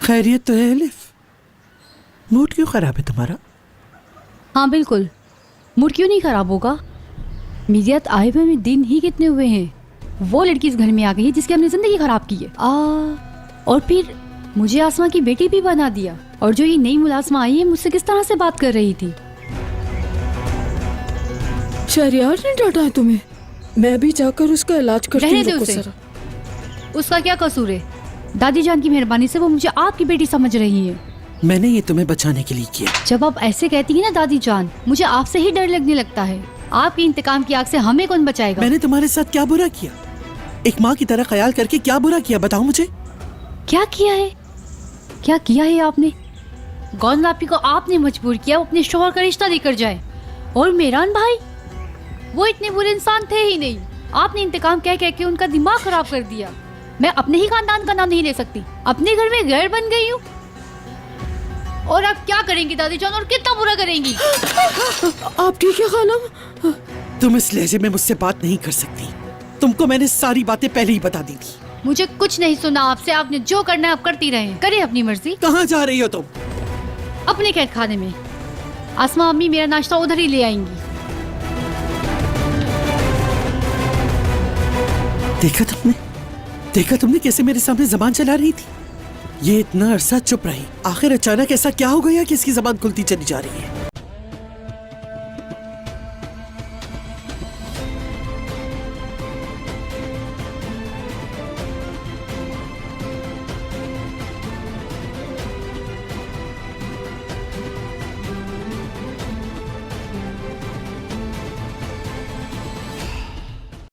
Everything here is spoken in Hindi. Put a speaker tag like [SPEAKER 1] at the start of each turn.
[SPEAKER 1] खैरियत तो है एलिफ? मूड क्यों खराब है तुम्हारा?
[SPEAKER 2] हाँ बिल्कुल, मूड क्यों नहीं खराब होगा। मीडियात आए हुए में दिन ही कितने हुए हैं। वो लड़की इस घर में आ गई है जिसकी हमने जिंदगी खराब की है। और फिर मुझे आसमा की बेटी भी बना दिया। और जो ये नई मुलाजमा आई है मुझसे किस तरह से बात कर रही थी।
[SPEAKER 3] शहरियार ने डांटा है तुम्हें? मैं भी जाकर उसका इलाज करती
[SPEAKER 2] रहने दे
[SPEAKER 3] हूँ।
[SPEAKER 2] उसे। उसका क्या कसूर है? दादी जान की मेहरबानी से वो मुझे आपकी बेटी समझ रही है।
[SPEAKER 1] मैंने ये तुम्हें बचाने के लिए किया।
[SPEAKER 2] जब आप ऐसे कहती है ना दादी जान, मुझे आपसे ही डर लगने लगता है। आपकी इंतकाम की आग से हमें कौन बचाएगा?
[SPEAKER 1] मैंने तुम्हारे साथ क्या बुरा किया? एक माँ की तरह ख्याल करके क्या बुरा किया, बताओ मुझे।
[SPEAKER 2] क्या किया है? क्या किया है आपने? गौनलापी को आपने मजबूर किया वो अपने शोहर का रिश्ता लेकर जाए। और मेरान भाई, वो इतने बुरे इंसान थे ही नहीं। आपने इंतकाम कह कह के उनका दिमाग खराब कर दिया। मैं अपने ही खानदान का नाम नहीं ले सकती, अपने घर में गैर बन गई हूँ। और आप क्या करेंगी दादी जान, और कितना बुरा करेंगी?
[SPEAKER 3] आप ठीक है खानम?
[SPEAKER 1] तुम इस लहजे में मुझसे बात नहीं कर सकती। तुमको मैंने सारी बातें पहले ही बता दी थी।
[SPEAKER 2] मुझे कुछ नहीं सुना आपसे। आपने जो करना है आप करती रहे, करें अपनी मर्जी।
[SPEAKER 1] कहाँ जा रही हो तुम?
[SPEAKER 2] अपने कैद खाने में। आसमा अम्मी मेरा नाश्ता उधर ही ले आएंगी।
[SPEAKER 1] देखा तुमने कैसे मेरे सामने जबान चला रही थी? ये इतना अरसा चुप रही, आखिर अचानक ऐसा क्या हो गया कि इसकी जबान खुलती चली जा रही है?